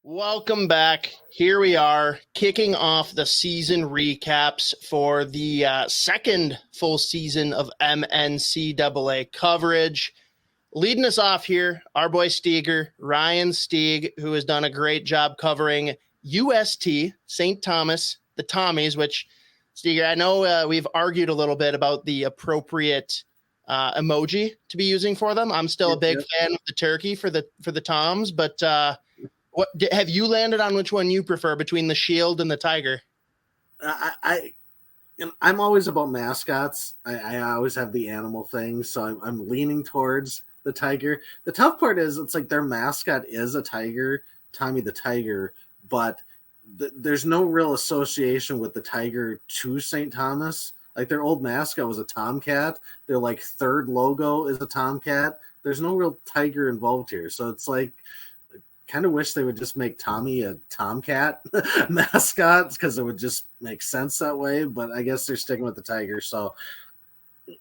Welcome back. Here we are kicking off the season recaps for the second full season of MNCAA coverage. Leading us off here, our boy Steger, Ryan Stieg, who has done a great job covering UST, St. Thomas, the Tommies, which, Steger, I know we've argued a little bit about the appropriate emoji to be using for them. I'm still a big fan of the turkey for the Toms, but what have you landed on which one you prefer between the shield and the tiger? I'm always about mascots. I always have the animal thing, so I'm leaning towards the tiger. The tough part is it's like their mascot is a tiger, Tommy the Tiger, but there's no real association with the tiger to St. Thomas. Like their old mascot was a tomcat. Their like third logo is a tomcat. There's no real tiger involved here, so it's like kind of wish they would just make Tommy a tomcat mascot because it would just make sense that way. But I guess they're sticking with the tiger. So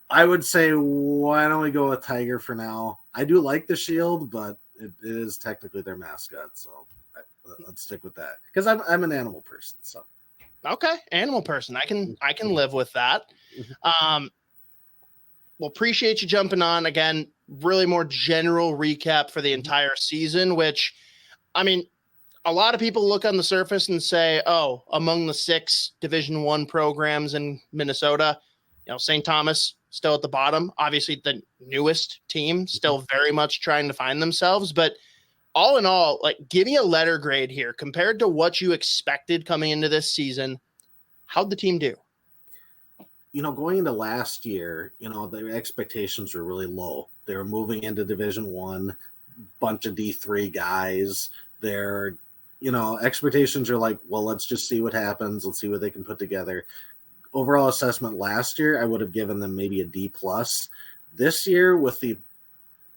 I would say, why don't we go with tiger for now? I do like the shield, but it is technically their mascot. So let's stick with that because I'm an animal person. So okay, animal person. I can live with that. Well, appreciate you jumping on again. Really more general recap for the entire season, which, I mean, a lot of people look on the surface and say, oh, among the 6 Division I programs in Minnesota, St. Thomas still at the bottom, obviously the newest team, still very much trying to find themselves. But all in all, like, give me a letter grade here compared to what you expected coming into this season. How'd the team do? Going into last year, their expectations were really low. They were moving into Division I, bunch of D3 guys. Their, expectations are like, well, let's just see what happens. Let's see what they can put together. Overall assessment last year, I would have given them maybe a D+. This year, with the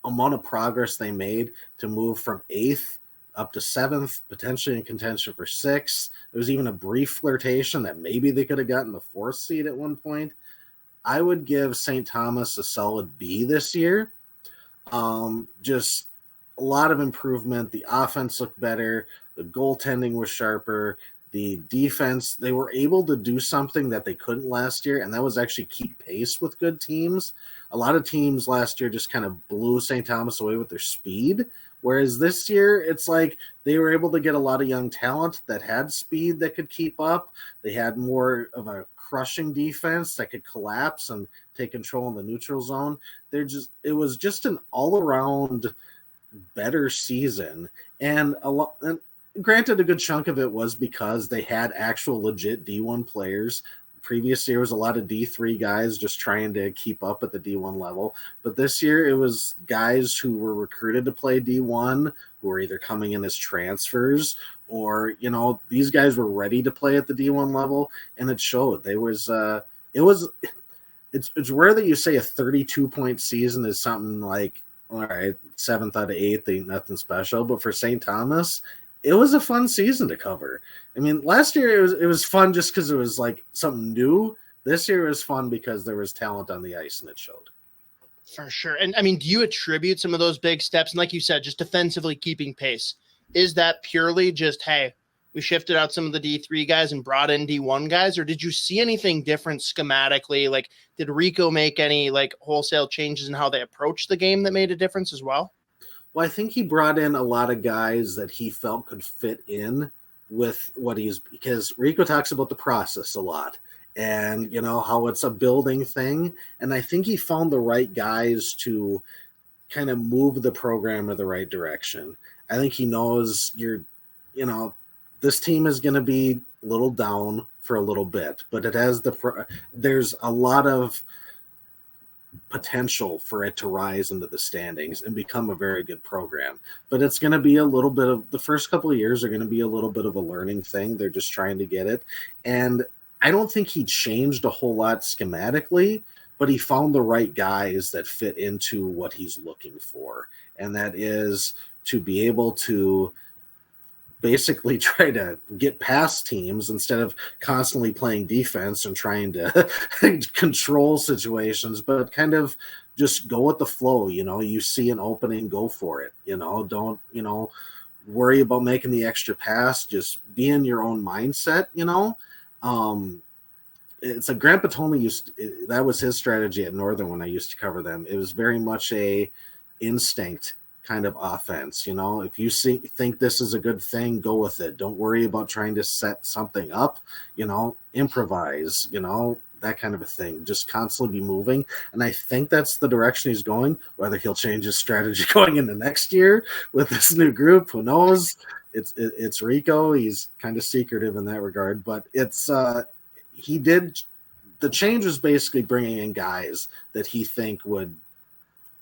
amount of progress they made to move from 8th up to 7th, potentially in contention for 6th, there was even a brief flirtation that maybe they could have gotten the 4th seed at one point. I would give St. Thomas a solid B this year. Just a lot of improvement. The offense looked better. The goaltending was sharper. The defense, they were able to do something that they couldn't last year, and that was actually keep pace with good teams. A lot of teams last year just kind of blew St. Thomas away with their speed, whereas this year it's like they were able to get a lot of young talent that had speed that could keep up. They had more of a crushing defense that could collapse and take control in the neutral zone. It was just an all-around better season, and granted, a good chunk of it was because they had actual legit D1 players. Previous year was a lot of D3 guys just trying to keep up at the D1 level, but this year it was guys who were recruited to play D1 who were either coming in as transfers or these guys were ready to play at the D1 level, and it showed. It's rare that you say a 32-point season is something like, all right, 7th out of 8th ain't nothing special. But for St. Thomas, it was a fun season to cover. I mean, last year it was fun just because it was like something new. This year was fun because there was talent on the ice and it showed. For sure. And I mean, do you attribute some of those big steps? And like you said, just defensively keeping pace. Is that purely just, hey, we shifted out some of the D3 guys and brought in D1 guys, or did you see anything different schematically? Like, did Rico make any like wholesale changes in how they approached the game that made a difference as well? Well, I think he brought in a lot of guys that he felt could fit in with what because Rico talks about the process a lot and, how it's a building thing. And I think he found the right guys to kind of move the program in the right direction. I think he knows this team is going to be a little down for a little bit, but it has there's a lot of potential for it to rise into the standings and become a very good program. But it's going to be a little bit of the first couple of years are going to be a little bit of a learning thing. They're just trying to get it. And I don't think he changed a whole lot schematically, but he found the right guys that fit into what he's looking for. And that is to be able to basically try to get past teams instead of constantly playing defense and trying to control situations, but kind of just go with the flow. You see an opening, go for it. Don't, worry about making the extra pass. Just be in your own mindset, It's a Grant Patoni that was his strategy at Northern when I used to cover them. It was very much a instinct kind of offense. If you think this is a good thing, go with it. Don't worry about trying to set something up, improvise, that kind of a thing. Just constantly be moving. And I think that's the direction he's going. Whether he'll change his strategy going into next year with this new group, who knows? It's Rico. He's kind of secretive in that regard, but the change was basically bringing in guys that he think would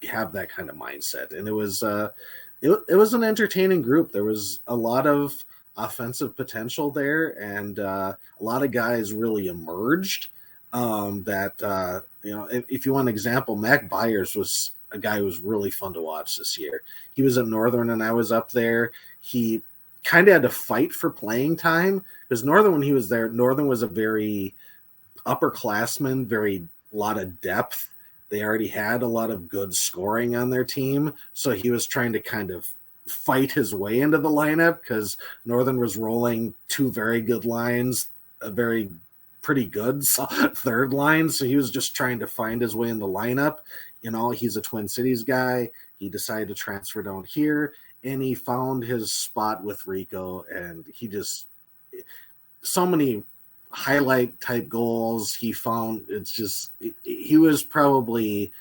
have that kind of mindset. And it was an entertaining group. There was a lot of offensive potential there, and a lot of guys really emerged if you want an example, Mac Byers was a guy who was really fun to watch this year. He was at Northern and I was up there. He kind of had to fight for playing time because Northern, when he was there, Northern was a very upperclassman, a lot of depth. They already had a lot of good scoring on their team. So he was trying to kind of fight his way into the lineup because Northern was rolling two very good lines, a very pretty good third line. So he was just trying to find his way in the lineup. He's a Twin Cities guy. He decided to transfer down here and he found his spot with Rico, and he just so many highlight type goals he found. He was probably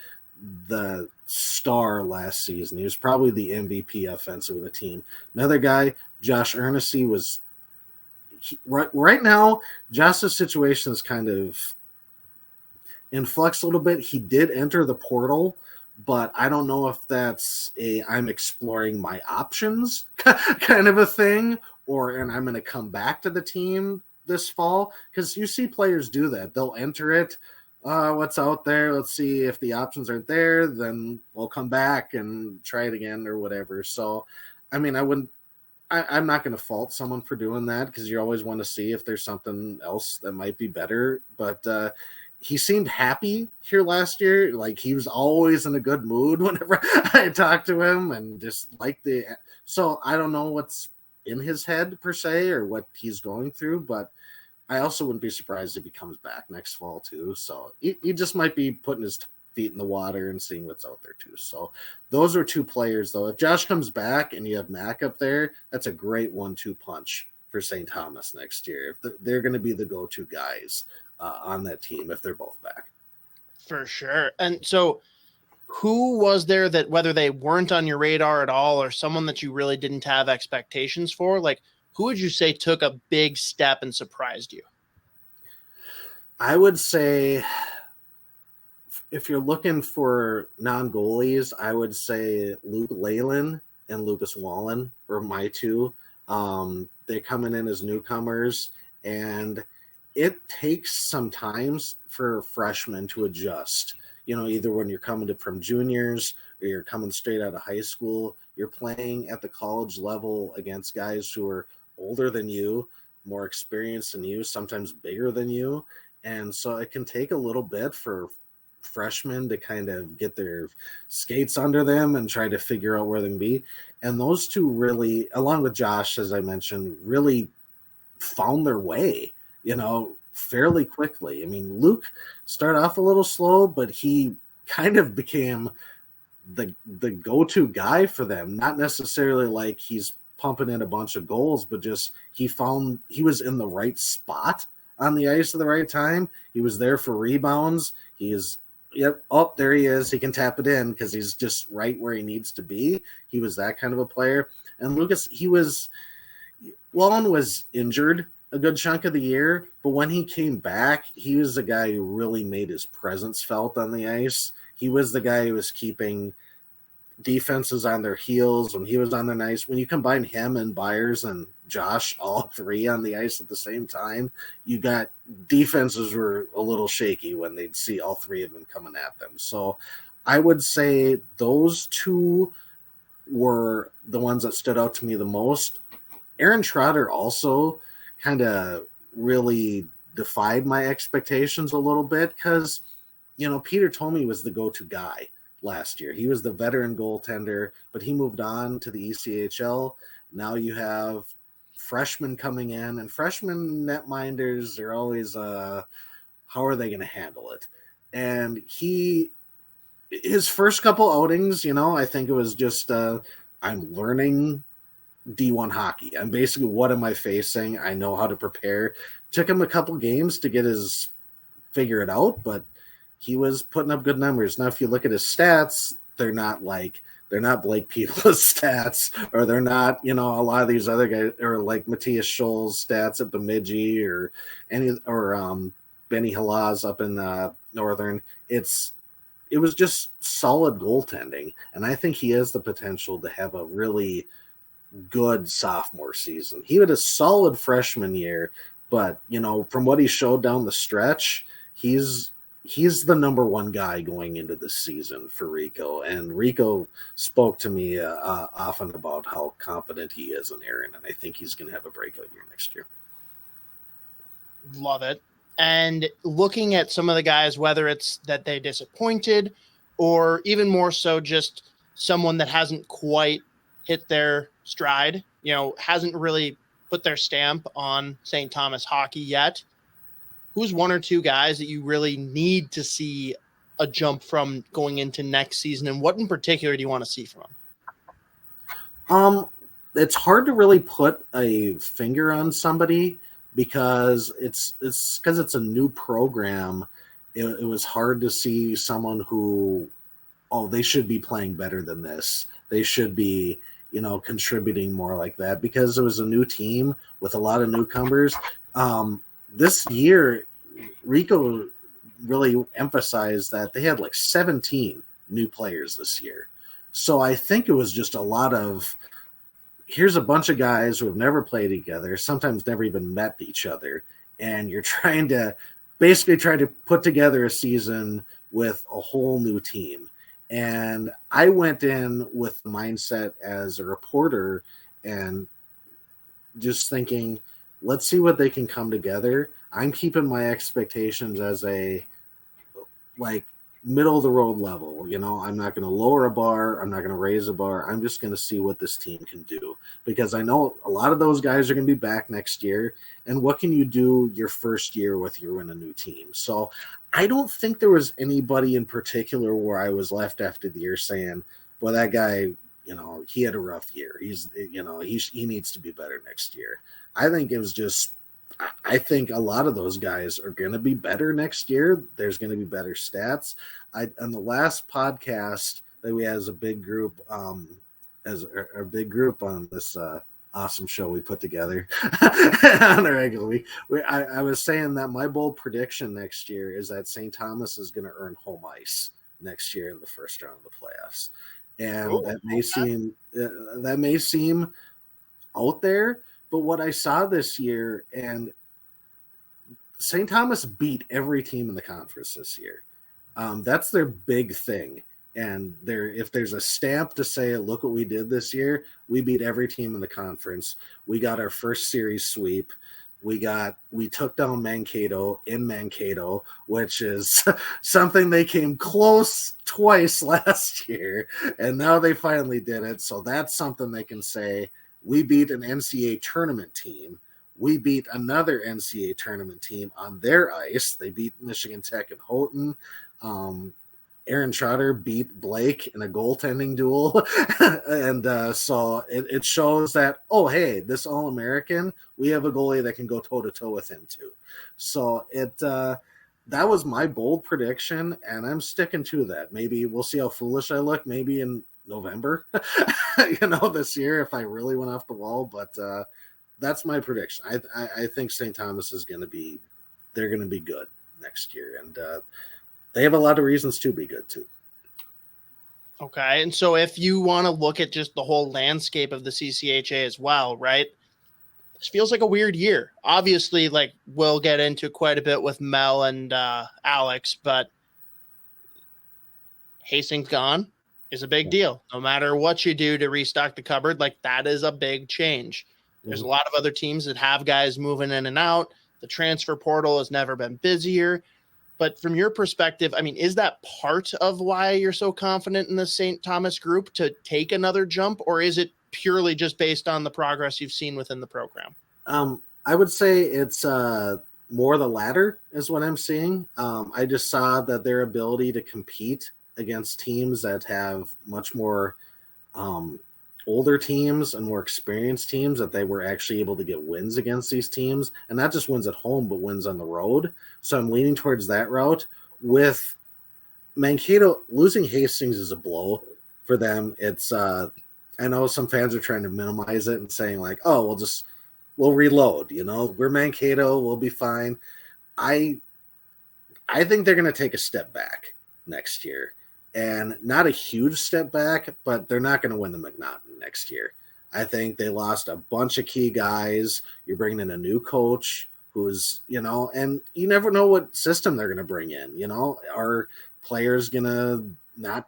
the star last season. He was probably the MVP offensive of the team. Another guy, Josh Earnesty, was right now. Josh's situation is kind of in flux a little bit. He did enter the portal, but I don't know if that's I'm exploring my options kind of a thing, and I'm going to come back to the team this fall, because you see players do that. They'll enter it. What's out there? Let's see if the options aren't there. Then we'll come back and try it again or whatever. So, I mean, I'm not going to fault someone for doing that, because you always want to see if there's something else that might be better. But he seemed happy here last year. Like, he was always in a good mood whenever I talked to him, and just so I don't know what's in his head per se or what he's going through, but I also wouldn't be surprised if he comes back next fall too. So he just might be putting his feet in the water and seeing what's out there too. So those are two players, though. If Josh comes back and you have Mac up there, that's a great 1-2 punch for St. Thomas next year. If they're going to be the go-to guys on that team if they're both back. For sure. And so who was there that, whether they weren't on your radar at all or someone that you really didn't have expectations for, like, who would you say took a big step and surprised you? I would say, if you're looking for non-goalies, I would say Luke Leyland and Lucas Wallen were my two. They're coming in as newcomers, and it takes some time for freshmen to adjust. Either when you're coming from juniors or you're coming straight out of high school, you're playing at the college level against guys who are older than you, more experienced than you, sometimes bigger than you. And so it can take a little bit for freshmen to kind of get their skates under them and try to figure out where they can be. And those two really, along with Josh, as I mentioned, really found their way, fairly quickly. I mean, Luke started off a little slow, but he kind of became the go-to guy for them. Not necessarily like he's pumping in a bunch of goals, but just he was in the right spot on the ice at the right time. He was there for rebounds. There he is. He can tap it in because he's just right where he needs to be. He was that kind of a player. And Lucas, Wallen was injured a good chunk of the year, but when he came back, he was the guy who really made his presence felt on the ice. He was the guy who was keeping defenses on their heels when he was on the ice. When you combine him and Byers and Josh, all three on the ice at the same time, you got defenses were a little shaky when they'd see all three of them coming at them. So I would say those two were the ones that stood out to me the most. Aaron Trotter also kind of really defied my expectations a little bit, because Peter Tommy was the go-to guy last year. He was the veteran goaltender, but he moved on to the ECHL, Now you have freshmen coming in, and freshman netminders are always, how are they going to handle it? And his first couple outings, I think it was just, I'm learning D1 hockey. I'm basically, what am I facing? I know how to prepare. Took him a couple games to figure it out, but he was putting up good numbers. Now, if you look at his stats, they're not Blake Peoples' stats, or they're not, a lot of these other guys, or like Matthias Scholl's stats at Bemidji, or Benny Halaz up in Northern. It was just solid goaltending, and I think he has the potential to have a really good sophomore season. He had a solid freshman year, but from what he showed down the stretch, he's the number one guy going into the season for Rico. And Rico spoke to me often about how confident he is in Aaron, and I think he's going to have a breakout year next year. Love it. And looking at some of the guys, whether it's that they disappointed or even more so just someone that hasn't quite hit their stride, hasn't really put their stamp on St. Thomas hockey yet, who's one or two guys that you really need to see a jump from going into next season, and what in particular do you want to see from them? It's hard to really put a finger on somebody because it's a new program. It was hard to see someone who, they should be playing better than this. They should be, contributing more like that, because it was a new team with a lot of newcomers. This year, Rico really emphasized that they had like 17 new players this year. So I think it was just a lot of, here's a bunch of guys who have never played together, sometimes never even met each other, and you're trying to put together a season with a whole new team. And I went in with the mindset as a reporter and just thinking, let's see what they can come together. I'm keeping my expectations as a middle of the road level. I'm not going to lower a bar. I'm not going to raise a bar. I'm just going to see what this team can do, because I know a lot of those guys are going to be back next year. And what can you do your first year with you in a new team? So I don't think there was anybody in particular where I was left after the year saying, well, that guy, he had a rough year. He needs to be better next year. I think it was just, I think a lot of those guys are going to be better next year. There's going to be better stats. On the last podcast that we had as a big group, on this awesome show we put together on a regular week, I was saying that my bold prediction next year is that St. Thomas is going to earn home ice next year in the first round of the playoffs. And that may seem out there, but what I saw this year, and St. Thomas beat every team in the conference this year. That's their big thing. And if there's a stamp to say, look what we did this year, we beat every team in the conference. We got our first series sweep. We took down Mankato in Mankato, which is something they came close twice last year, and now they finally did it. So that's something they can say. We beat an NCAA tournament team. We beat another NCAA tournament team on their ice. They beat Michigan Tech and Houghton. Aaron Trotter beat Blake in a goaltending duel. And so it shows that, hey, this All-American, we have a goalie that can go toe-to-toe with him too. So that was my bold prediction, and I'm sticking to that. Maybe we'll see how foolish I look maybe in November, this year, if I really went off the wall. But that's my prediction. I think St. Thomas they're going to be good next year. And they have a lot of reasons to be good too. Okay. And so if you want to look at just the whole landscape of the CCHA as well, right? This feels like a weird year. Obviously, we'll get into quite a bit with Mel and Alex, but Hastings gone is a big deal. No matter what you do to restock the cupboard, that is a big change. There's a lot of other teams that have guys moving in and out. The transfer portal has never been busier. But from your perspective, is that part of why you're so confident in the St. Thomas group to take another jump, or is it purely just based on the progress you've seen within the program? I would say it's more the latter is what I'm seeing. I just saw that their ability to compete against teams that have much more older teams and more experienced teams, that they were actually able to get wins against these teams, and not just wins at home, but wins on the road. So I'm leaning towards that route. With Mankato, losing Hastings is a blow for them. It's I know some fans are trying to minimize it and saying like, oh, we'll reload, we're Mankato, we'll be fine. I think they're going to take a step back next year, and not a huge step back, but they're not going to win the McNaughton next year. I think they lost a bunch of key guys. You're bringing in a new coach who's, and you never know what system they're going to bring in. Are players going to not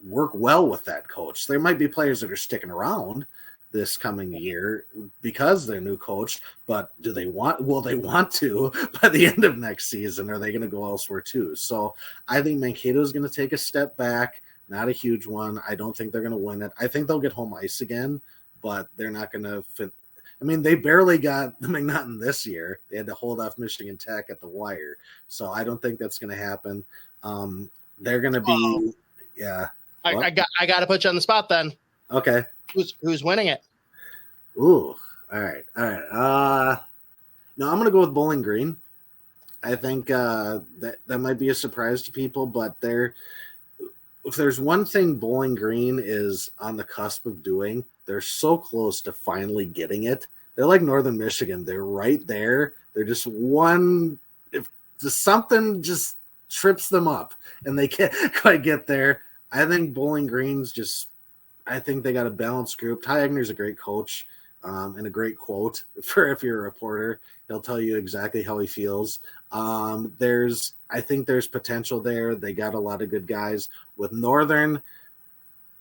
work well with that coach? There might be players that are sticking around this coming year because they're new coach, but will they want to by the end of next season? Are they going to go elsewhere too? So I think Mankato is going to take a step back, not a huge one. I don't think they're going to win it. I think they'll get home ice again, but they're not going to fit. I mean, they barely got the McNaughton this year. They had to hold off Michigan Tech at the wire. So I don't think that's going to happen. They're going to be, yeah. I got to put you on the spot then. Okay. Who's winning it? Ooh, all right. No, I'm gonna go with Bowling Green. I think that might be a surprise to people, but if there's one thing Bowling Green is on the cusp of doing, they're so close to finally getting it. They're like Northern Michigan. They're right there. They're just if something just trips them up and they can't quite get there. I think Bowling Green's I think they got a balanced group. Ty Egner's a great coach, and a great quote for if you're a reporter. He'll tell you exactly how he feels. I think there's potential there. They got a lot of good guys. With Northern,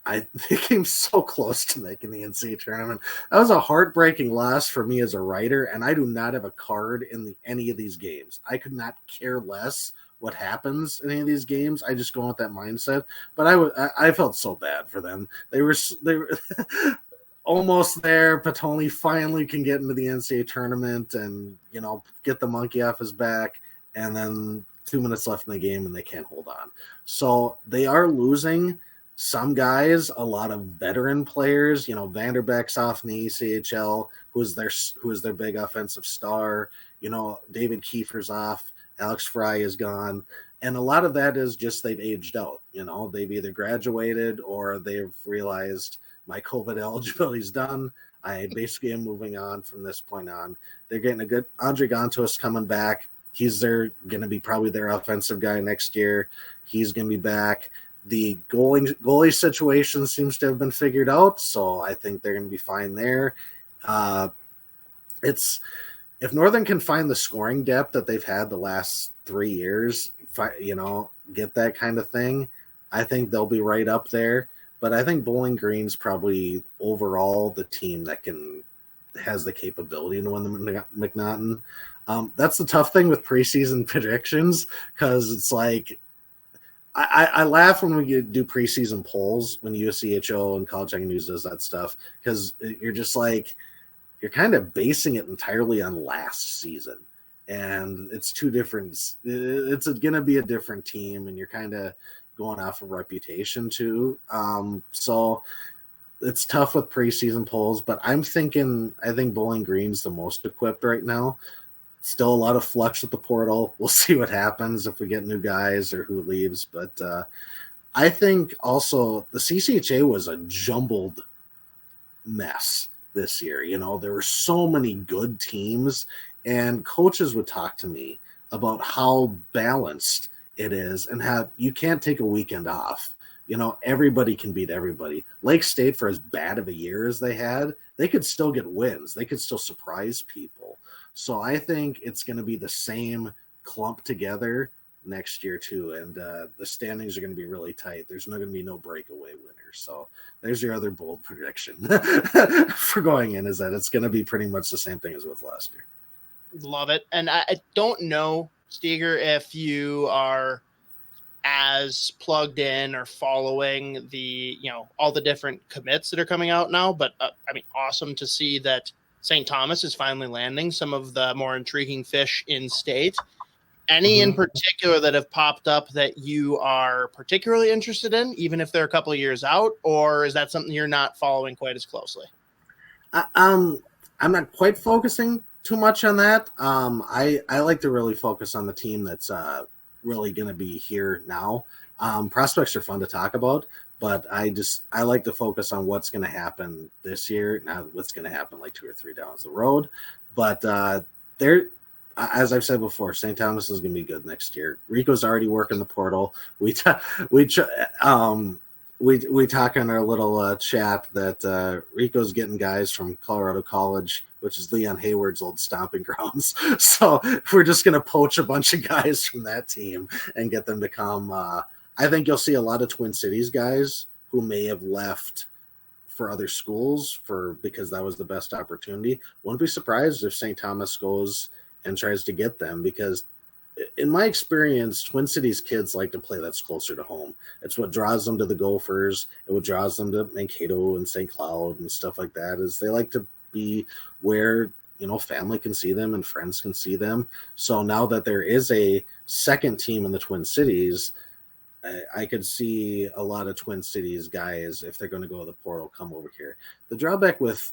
they came so close to making the NCAA tournament. That was a heartbreaking loss for me as a writer, and I do not have a card in any of these games. I could not care less what happens in any of these games. I just go with that mindset. But I felt so bad for them. They were almost there. Patoni finally can get into the NCAA tournament and get the monkey off his back, and then 2 minutes left in the game and they can't hold on. So they are losing some guys, a lot of veteran players. Vanderbeck's off in the ECHL, who is their big offensive star. David Kiefer's off. Alex Fry is gone. And a lot of that is just they've aged out. They've either graduated or they've realized my COVID eligibility is done. I basically am moving on from this point on. They're getting a good Andre Gontos coming back. He's going to be probably their offensive guy next year. He's going to be back. The goalie situation seems to have been figured out, so I think they're going to be fine there. If Northern can find the scoring depth that they've had the last 3 years, get that kind of thing, I think they'll be right up there. But I think Bowling Green's probably overall the team that has the capability to win the McNaughton. That's the tough thing with preseason predictions, because it's like I laugh when we do preseason polls when USCHO and College Hockey News does that stuff, because you're just like, you're kind of basing it entirely on last season, and it's two different. It's going to be a different team, and you're kind of going off of reputation too. So it's tough with preseason polls, but I think Bowling Green's the most equipped right now. Still a lot of flux with the portal. We'll see what happens if we get new guys or who leaves. But I think also the CCHA was a jumbled mess this year. There were so many good teams, and coaches would talk to me about how balanced it is and how you can't take a weekend off. Everybody can beat everybody. Lake State, for as bad of a year as they had, they could still get wins. They could still surprise people. So I think it's going to be the same clump together next year too, and the standings are going to be really tight. There's not going to be no breakaway winners. So there's your other bold prediction for going in, is that it's going to be pretty much the same thing as with last year. Love it. And I don't know, Steger, if you are as plugged in or following the, all the different commits that are coming out now. But awesome to see that St. Thomas is finally landing some of the more intriguing fish in state. Any in particular that have popped up that you are particularly interested in, even if they're a couple of years out, or is that something you're not following quite as closely? I'm not quite focusing too much on that. I like to really focus on the team that's really going to be here now. Prospects are fun to talk about, but I like to focus on what's going to happen this year, not what's going to happen like 2 or 3 down the road. But as I've said before, St. Thomas is going to be good next year. Rico's already working the portal. We talk in our little chat that Rico's getting guys from Colorado College, which is Leon Hayward's old stomping grounds. So we're just going to poach a bunch of guys from that team and get them to come. I think you'll see a lot of Twin Cities guys who may have left for other schools because that was the best opportunity. Wouldn't be surprised if St. Thomas goes and tries to get them, because in my experience, Twin Cities kids like to play that's closer to home. It's what draws them to the Gophers. It what draws them to Mankato and St. Cloud and stuff like that, is they like to be where, family can see them and friends can see them. So now that there is a second team in the Twin Cities, I could see a lot of Twin Cities guys, if they're going to go to the portal, come over here. The drawback with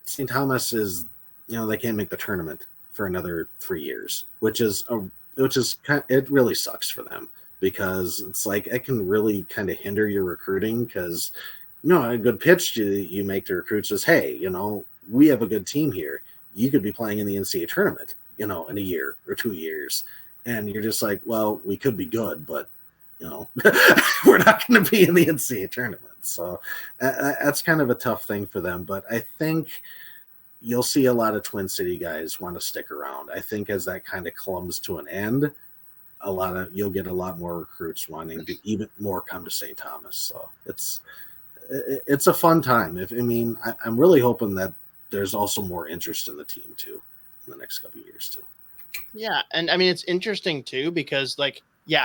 St. Thomas is, they can't make the tournament for another 3 years, which is it really sucks for them, because it's like it can really kind of hinder your recruiting, because a good pitch you make to recruits is, hey, we have a good team here. You could be playing in the NCAA tournament, in a year or 2 years. And you're just like, well, we could be good, but we're not going to be in the NCAA tournament. So that's kind of a tough thing for them. But I think you'll see a lot of Twin City guys want to stick around. I think as that kind of comes to an end, you'll get a lot more recruits wanting to even more come to St. Thomas. So it's a fun time. I'm really hoping that there's also more interest in the team too in the next couple of years too. Yeah, and it's interesting too, because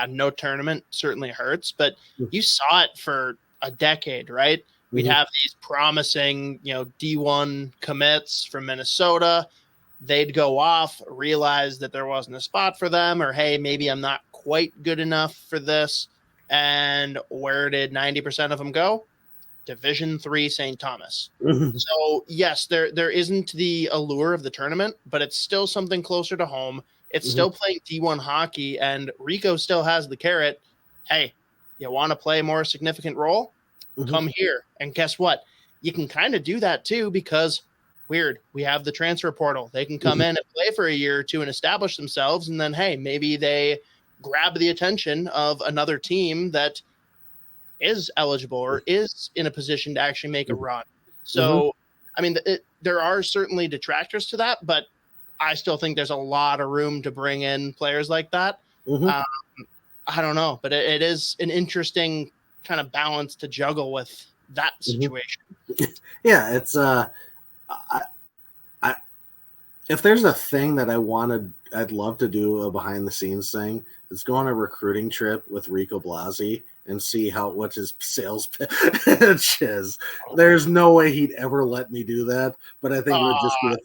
no tournament certainly hurts, but you saw it for a decade, right? We'd have these promising, D1 commits from Minnesota. They'd go off, realize that there wasn't a spot for them, or, hey, maybe I'm not quite good enough for this. And where did 90% of them go? Division III St. Thomas. So, yes, there isn't the allure of the tournament, but it's still something closer to home. It's still playing D1 hockey, and Rico still has the carrot. Hey, you want to play a more significant role? Come here. And guess what? You can kind of do that too, because we have the transfer portal. They can come in and play for a year or two and establish themselves. And then, hey, maybe they grab the attention of another team that is eligible or is in a position to actually make a run. So, there are certainly detractors to that, but I still think there's a lot of room to bring in players like that. I don't know, but it is an interesting kind of balance to juggle with that situation. Yeah, it's if there's a thing that I'd love to do a behind the scenes thing, is go on a recruiting trip with Rico Blasi and see what his sales pitch is. There's no way he'd ever let me do that, but I think it would just be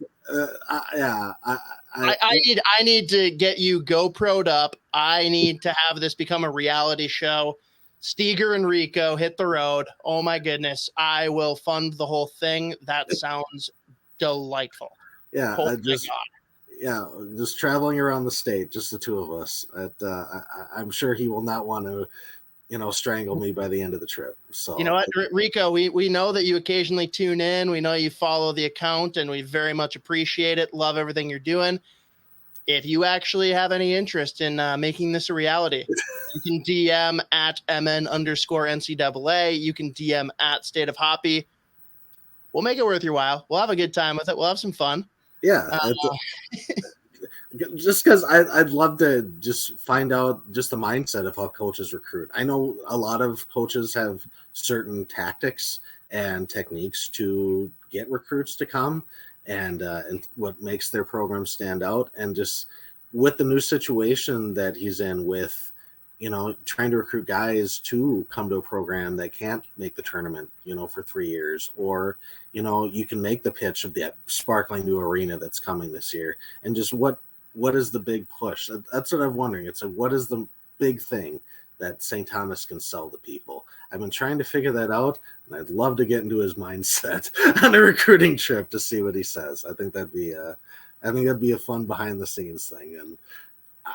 I need to get you GoPro'd up. I need to have this become a reality show. Steger and Rico hit the road. Oh my goodness. I will fund the whole thing. That sounds delightful. Yeah. Just traveling around the state, just the two of us. I'm sure he will not want to, strangle me by the end of the trip. So, you know what, Rico, we know that you occasionally tune in. We know you follow the account, and we very much appreciate it. Love everything you're doing. If you actually have any interest in making this a reality, you can DM at MN_NCAA. You can DM at State of Hoppy. We'll make it worth your while. We'll have a good time with it. We'll have some fun. Yeah. Just because I'd love to just find out just the mindset of how coaches recruit. I know a lot of coaches have certain tactics and techniques to get recruits to come, and what makes their program stand out. And just with the new situation that he's in with trying to recruit guys to come to a program that can't make the tournament, for 3 years, or, you can make the pitch of that sparkling new arena that's coming this year. And just what is the big push? That's what I'm wondering. It's like, what is the big thing that St. Thomas can sell to people? I've been trying to figure that out, and I'd love to get into his mindset on a recruiting trip to see what he says. I think that'd be a fun behind the scenes thing. And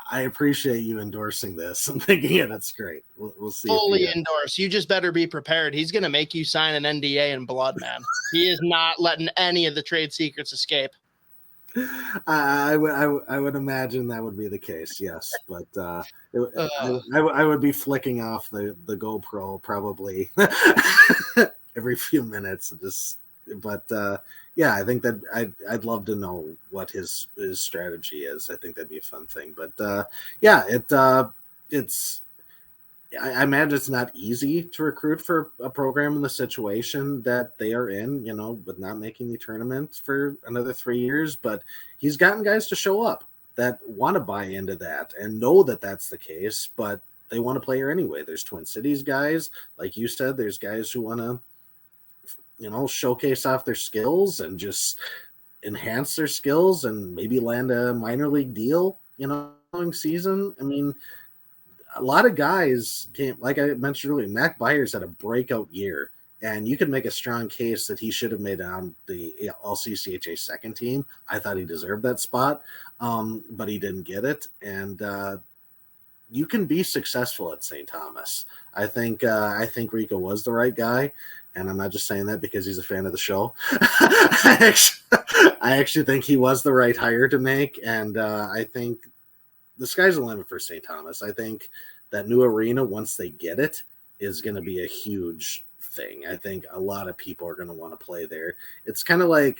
I appreciate you endorsing this and thinking it's great. We'll see. Fully endorse. You just better be prepared. He's going to make you sign an NDA in blood, man. He is not letting any of the trade secrets escape. I would imagine that would be the case, yes. But I would be flicking off the GoPro probably every few minutes. Yeah, I think that I'd love to know what his strategy is. I think that'd be a fun thing. But I imagine it's not easy to recruit for a program in the situation that they are in, with not making the tournament for another 3 years. But he's gotten guys to show up that want to buy into that and know that that's the case, but they want to play here anyway. There's Twin Cities guys, like you said. There's guys who want to, showcase off their skills and just enhance their skills and maybe land a minor league deal, season. I mean, a lot of guys came, like I mentioned earlier, Mac Byers had a breakout year, and you could make a strong case that he should have made it on the All-CCHA second team. I thought he deserved that spot, but he didn't get it. And you can be successful at St. Thomas. I think Rico was the right guy, and I'm not just saying that because he's a fan of the show. I actually think he was the right hire to make, and I think the sky's the limit for St. Thomas. I think that new arena, once they get it, is going to be a huge thing. I think a lot of people are going to want to play there. It's kind of like,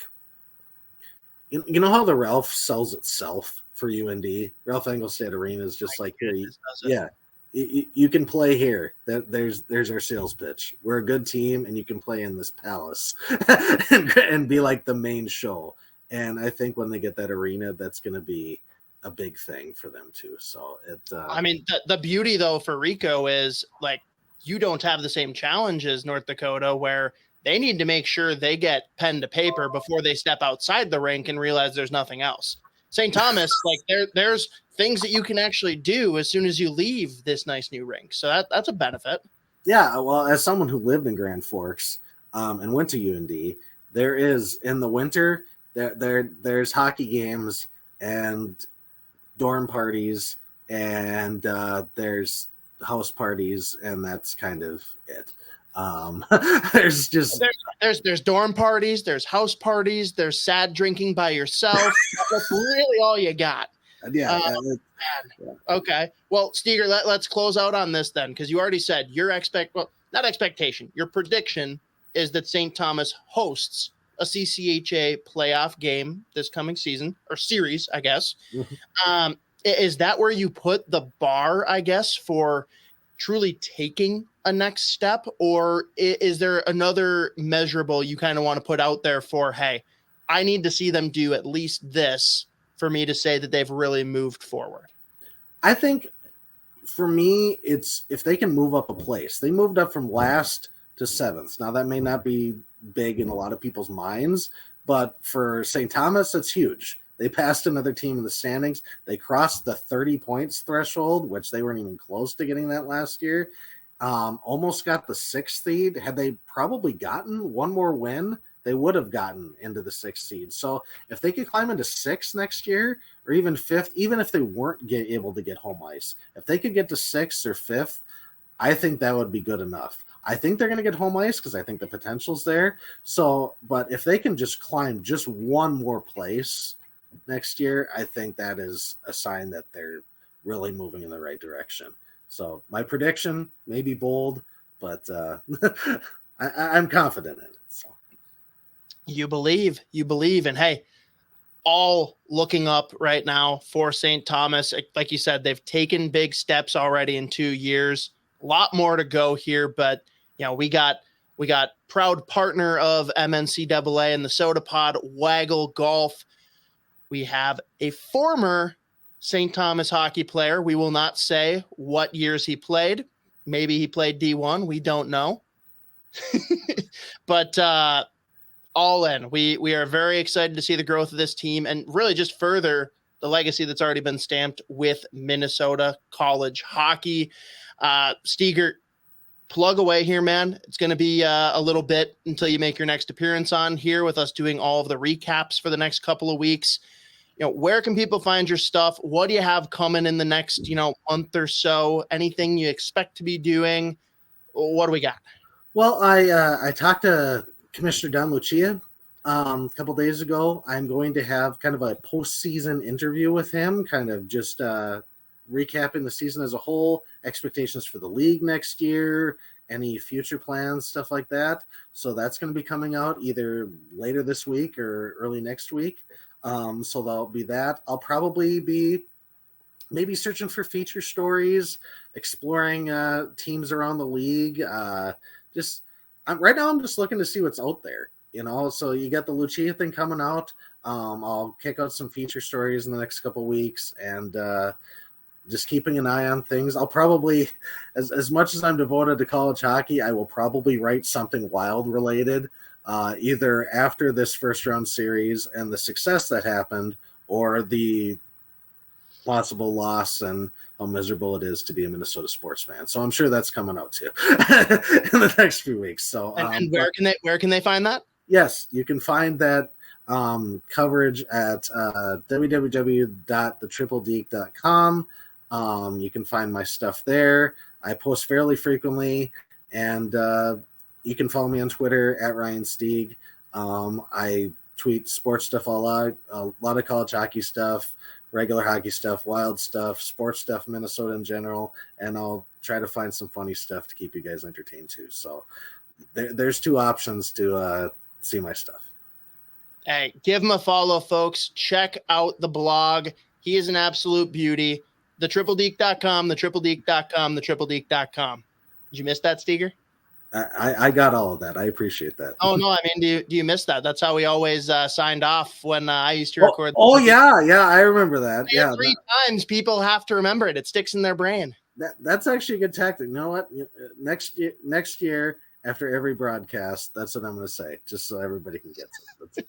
you know how the Ralph sells itself for UND? Ralph Engelstad Arena is just like, here, you can play here. There's our sales pitch. We're a good team, and you can play in this palace and be like the main show. And I think when they get that arena, that's going to be a big thing for them too. So I mean, the beauty though for Rico is, like, you don't have the same challenge as North Dakota, where they need to make sure they get pen to paper before they step outside the rink and realize there's nothing else. St. Thomas, like, there's things that you can actually do as soon as you leave this nice new rink. So that's a benefit. Yeah. Well, as someone who lived in Grand Forks and went to UND, there is, in the winter, there's hockey games and dorm parties, and there's house parties, and that's kind of it. There's dorm parties, there's house parties, there's sad drinking by yourself. That's really all you got. Yeah. Okay. Well, Steger, let's close out on this then, because you already said your your prediction is that St. Thomas hosts a CCHA playoff game this coming season, or series, I guess. Mm-hmm. Is that where you put the bar, I guess, for truly taking a next step? Or is there another measurable you kind of want to put out there for, hey, I need to see them do at least this for me to say that they've really moved forward? I think for me, it's if they can move up a place. They moved up from last to seventh. Now, that may not be big in a lot of people's minds, but for St. Thomas, it's huge. They passed another team in the standings. They crossed the 30 points threshold, which they weren't even close to getting that last year. Almost got the sixth seed. Had they probably gotten one more win, they would have gotten into the sixth seed. So if they could climb into sixth next year, or even fifth, even if they weren't able to get home ice, if they could get to sixth or fifth, I think that would be good enough. I think they're going to get home ice because I think the potential's there. So, but if they can just climb just one more place next year, I think that is a sign that they're really moving in the right direction. So my prediction may be bold, but I'm confident in it. So you believe, and hey, all looking up right now for St. Thomas. Like you said, they've taken big steps already in 2 years. A lot more to go here, but we got proud partner of MNCAA and the Sota Pod, Waggle Golf. We have a former St. Thomas hockey player. We will not say what years he played. Maybe he played D1. We don't know. But all in. We are very excited to see the growth of this team and really just further the legacy that's already been stamped with Minnesota college hockey. Steger, plug away here, man. It's going to be a little bit until you make your next appearance on here with us doing all of the recaps for the next couple of weeks. Where can people find your stuff? What do you have coming in the next, month or so? Anything you expect to be doing? What do we got? Well, I talked to Commissioner Don Lucia a couple days ago. I'm going to have kind of a postseason interview with him, kind of just recapping the season as a whole, expectations for the league next year, any future plans, stuff like that. So that's going to be coming out either later this week or early next week. So that'll be that. I'll probably be maybe searching for feature stories, exploring teams around the league. Right now I'm just looking to see what's out there, so you got the Lucia thing coming out. I'll kick out some feature stories in the next couple of weeks and just keeping an eye on things. I'll probably, as much as I'm devoted to college hockey, I will probably write something Wild related, either after this first round series and the success that happened, or the possible loss and how miserable it is to be a Minnesota sports fan. So I'm sure that's coming out too in the next few weeks. So and where can they find that? Yes, you can find that coverage at www.thetripledeek.com. You can find my stuff there. I post fairly frequently, and you can follow me on Twitter at Ryan Stieg. I tweet sports stuff a lot of college hockey stuff, regular hockey stuff, Wild stuff, sports stuff, Minnesota in general, and I'll try to find some funny stuff to keep you guys entertained too. So there's two options to see my stuff. Hey, give him a follow, folks. Check out the blog. He is an absolute beauty. TheTripleDeek.com, TheTripleDeek.com, TheTripleDeek.com. Did you miss that, Steger? I got all of that. I appreciate that. Oh, no, I mean, do you miss that? That's how we always signed off when I used to record. Yeah, I remember that. Yeah, three times people have to remember it. It sticks in their brain. That's actually a good tactic. You know what? Next year, after every broadcast, that's what I'm going to say, just so everybody can get it.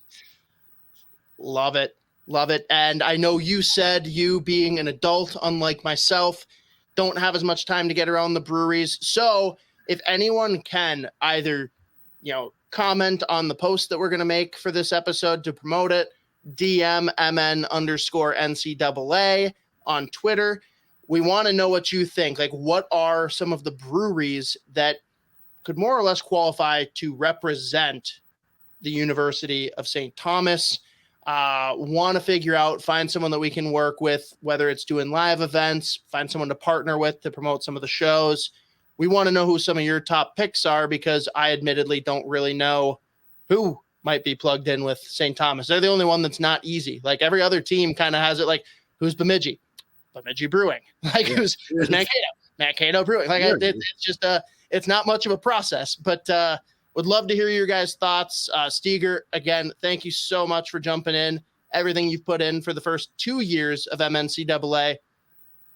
Love it. Love it. And I know you said you being an adult, unlike myself, don't have as much time to get around the breweries. So if anyone can either, comment on the post that we're going to make for this episode to promote it, DM MN_NCAA on Twitter. We want to know what you think. Like, what are some of the breweries that could more or less qualify to represent the University of St. Thomas? Want to figure out, find someone that we can work with, whether it's doing live events, find someone to partner with to promote some of the shows. We want to know who some of your top picks are, because I admittedly don't really know who might be plugged in with St. Thomas. They're the only one that's not easy. Like, every other team kind of has it, like, who's Bemidji? Bemidji Brewing. Like, who's Mankato? Mankato Brewing. Like, it's just it's not much of a process, but would love to hear your guys' thoughts. Steger, again, thank you so much for jumping in. Everything you've put in for the first 2 years of MNCAA.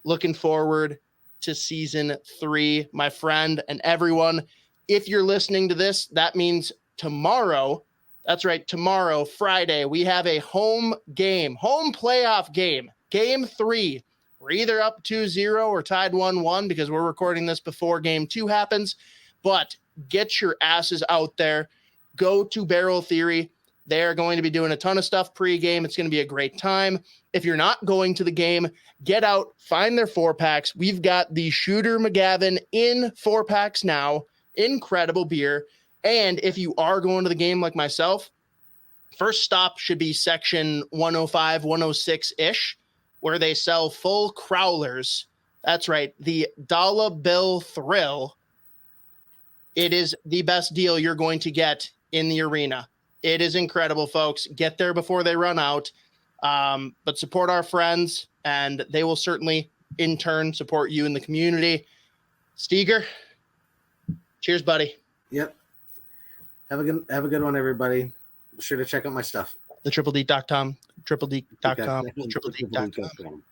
Looking forward to season 3, my friend, and everyone. If you're listening to this, that means tomorrow, that's right, tomorrow, Friday, we have a home playoff game, game 3. We're either up 2-0 or tied 1-1 because we're recording this before game 2 happens, but get your asses out there. Go to Barrel Theory. They're going to be doing a ton of stuff pre-game. It's going to be a great time. If you're not going to the game, get out, find their 4-packs. We've got the Shooter McGavin in 4-packs now. Incredible beer. And if you are going to the game like myself, first stop should be section 105, 106-ish, where they sell full crowlers. That's right, the dollar bill thrill. It is the best deal you're going to get in the arena. It is incredible, folks. Get there before they run out. But support our friends, and they will certainly, in turn, support you in the community. Steger, cheers, buddy. Yep. Have a good one, everybody. Be sure to check out my stuff. TheTripleDeek.com, TripleDeek.com, TripleDeek.com.